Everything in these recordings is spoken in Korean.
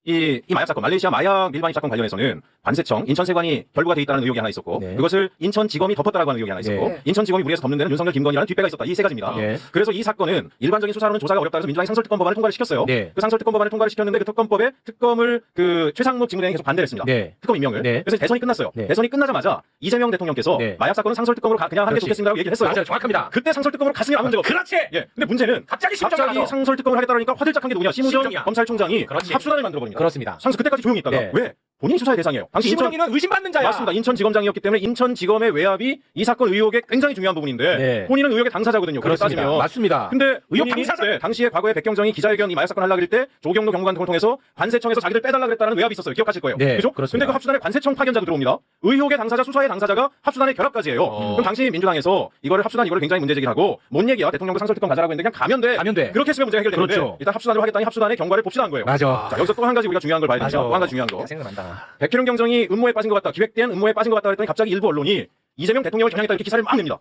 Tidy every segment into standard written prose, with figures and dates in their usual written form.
이 마약 사건, 말레이시아 마약 밀반입 사건 관련해서는 관세청, 인천세관이 결부가 돼 있다는 의혹이 하나 있었고, 네. 그것을 인천지검이 덮었다라고 하는 의혹이 하나 있었고, 네. 인천지검이 무리해서 덮는 데는 윤석열, 김건희라는 뒷배가 있었다. 이 세 가지입니다. 네. 그래서 이 사건은 일반적인 수사로는 조사가 어렵다 해서 민주당이 상설특검법안을 통과를 시켰어요. 네. 그 상설특검법안을 통과를 시켰는데 그 특검법에 특검을 그 최상목 직무대행이 계속 반대를 했습니다. 네. 특검 임명을. 네. 그래서 대선이 끝났어요. 네. 대선이 끝나자마자 이재명 대통령께서 네. 마약 사건은 상설특검으로 그냥 하는 게 그렇지. 좋겠습니다라고 얘기를 했어요. 맞아요. 정확합니다. 그때 상설특검으로 갔으면 아무 문제가 없어요. 그렇지. 예. 근데 문제는 갑자기 심정이 나서. 상설특검을 하겠다니까 화들짝한 게 누구냐? 심우정 심정이야. 검찰총장이 그렇지. 합수단을 만들어버립니다. 그렇습니다. 상수 그때까지 조용히 있다가 네. 왜? 본인이 수사의 대상이에요. 당시 심정이는 의심받는 자야. 맞습니다. 인천지검장이었기 때문에 인천지검의 외압이 이 사건 의혹에 굉장히 중요한 부분인데 네. 본인은 의혹의 당사자거든요. 그렇게 그렇습니다. 따지면. 맞습니다. 근데 의혹 본인이 당사자. 그때 당시에 과거에 백경정이 기자회견 이 마약 사건 하려고 할 때 조경로 경무관통을 통해서 관세청에서 자기들 빼달라 그랬다는 외압이 있었어요. 기억하실 거예요. 네, 그죠? 그렇습니다. 근데 그 합수단에 관세청 파견자도 들어옵니다. 의혹의 당사자, 수사의 당사자가 합수단의 결합까지 해요. 그럼 당시 민주당에서 이거를 합수단 이거를 굉장히 문제 제기를 하고 뭔 얘기야? 대통령도 상설특검 가자라고 했는데 그냥 가면 돼. 가면 돼. 그렇게 했으면 문제가 해결되는데 그렇죠. 일단 합수단으로 하겠다니 합수단의 경과를 봅시다 한 거예요. 맞아. 자, 여기서 또 한 가지 우리가 중요한 걸 봐야 됩니다. 맞아. 또 한 가지 중요한 거. 생각난다. 백혜룡 경정이 음모에 빠진 것 같다. 기획된 음모에 빠진 것 같다 했더니 갑자기 일부 언론이 이재명 대통령을 겨냥했다 이렇게 기사를 막 냅니다.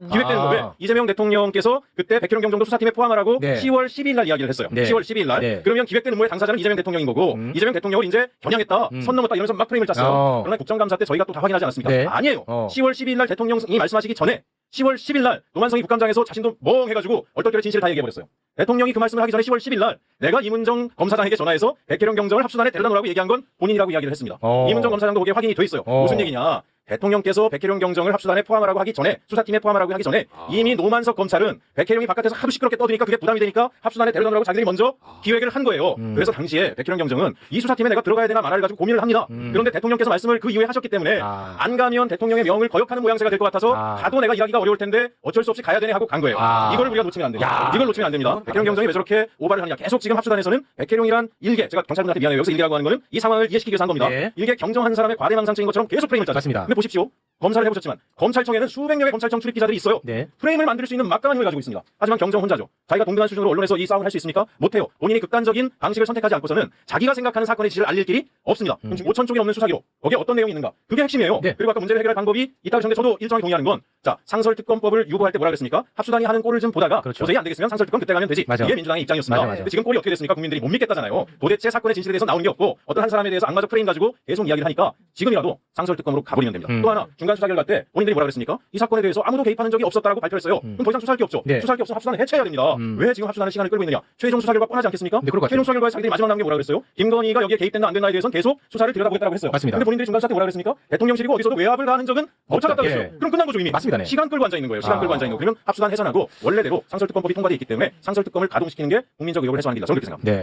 기획되는 거 왜? 이재명 대통령께서 그때 백혜룡 경정도 수사팀에 포함하라고 네. 10월 12일 날 이야기를 했어요. 네. 10월 12일 날. 네. 그러면 기획된 음모의 당사자는 이재명 대통령인 거고 이재명 대통령을 이제 겨냥했다. 선 넘었다 이러면서 막 프레임을 짰어요. 그러나 국정감사 때 저희가 또 다 확인하지 않았습니까? 네. 아니에요. 10월 12일 날 대통령이 말씀하시기 전에 10월 10일 날 노만성이 국감장에서 자신도 멍해가지고 얼떨결에 진실을 다 얘기해버렸어요. 대통령이 그 말씀을 하기 전에 10월 10일 날 내가 이문정 검사장에게 전화해서 백혜룡 경정을 합수단에 데려다 놓으라고 얘기한 건 본인이라고 이야기를 했습니다. 이문정 검사장도 거기에 확인이 돼 있어요. 무슨 얘기냐. 대통령께서 백혜룡 경정을 합수단에 포함하라고 하기 전에 수사팀에 포함하라고 하기 전에 이미 노만석 검찰은 백혜룡이 바깥에서 하도 시끄럽게 떠드니까 그게 부담이 되니까 합수단에 데려다 놓으라고 자기들이 먼저 기획을 한 거예요. 그래서 당시에 백혜룡 경정은 이 수사팀에 내가 들어가야 되나 말아야 가지고 고민을 합니다. 그런데 대통령께서 말씀을 그 이후에 하셨기 때문에 안 가면 대통령의 명을 거역하는 모양새가 될 것 같아서 가도 내가 일하기가 어려울 텐데 어쩔 수 없이 가야 되네 하고 간 거예요. 이걸 우리가 놓치면 안 됩니다. 이걸 놓치면 안 됩니다. 백혜룡 경정이 왜 저렇게 오바를 하느냐. 계속 지금 합수단에서는 백혜룡이란 일개, 제가 경찰분한테 미안해요. 여기서 일개라고 하는 거는 이 상황을 이해시키기 위해서 한 겁니다. 네. 일개 경정한 사람의 과대망상증인 것처럼 계속 프레임을 짜죠. 맞습니다. 근데 보십시오. 검사를 해보셨지만 검찰청에는 수백 명의 검찰청 출입 기자들이 있어요. 네. 프레임을 만들 수 있는 막강한 힘을 가지고 있습니다. 하지만 경정 혼자죠. 자기가 동등한 수준으로 언론에서 이 싸움을 할 수 있습니까? 못해요. 본인이 극단적인 방식을 선택하지 않고서는 자기가 생각하는 사건의 지를 알릴 길이 없습니다. 그럼 지금 5천 쪽이 넘는 수사기록 거기에 어떤 내용이 있는가? 그게 핵심이에요. 네. 그리고 아까 문제를 해결할 방법이 있다고 하셨는데 저도 일정하게 동의하는 건 자, 상설특검법을 유보할 때 뭐라 그랬습니까? 합수단이 하는 꼴을 좀 보다가 그렇죠. 도저히 안 되겠으면 상설특검 그때 가면 되지. 맞아. 이게 민주당의 입장이었습니다. 맞아. 근데 지금 꼴이 어떻게 됐습니까? 국민들이 못 믿겠다잖아요. 도대체 사건의 진실에 대해서 나오는 게 없고 어떤 한 사람에 대해서 악마적 프레임 가지고 계속 이야기를 하니까 지금이라도 상설특검으로 가버리면 됩니다. 또 하나 중간 수사 결과 때 본인들이 뭐라 그랬습니까? 이 사건에 대해서 아무도 개입하는 적이 없었다라고 발표했어요. 그럼 더 이상 수사할 게 없죠. 네. 수사할 게 없으면 합수단을 해체해야 됩니다. 왜 지금 합수단을 시간을 끌고 있느냐? 최종 수사 결과 뻔하지 않겠습니까? 네, 그럴 것 같아요. 최종 수사 결과에 자기들이 마지막 남은 게 뭐라 그랬어요? 김건희가 여기에 개입됐나 안 됐나에 대해서는 계속 수사를 들여다보겠다고 했어요. 맞습니다. 근데 본인들이 중간 수사 때 뭐라 그랬습니까? 대통령실이고 어디서도 외압을 가하는 적은 못 찾았다고 예. 했어요. 그럼 끝난 거죠 이미. 맞습니다. 네. 시간 끌고 앉아 있는 거예요. 시간 끌고 앉아 있는 거. 그러면 합수단 해산하고 원래대로 상설특검법이 통과돼 있기 때문에 상설특검을 가동시키는 게 국민적 의혹을 해소하는 길이다. 저는 그렇게 생각합니다. 네.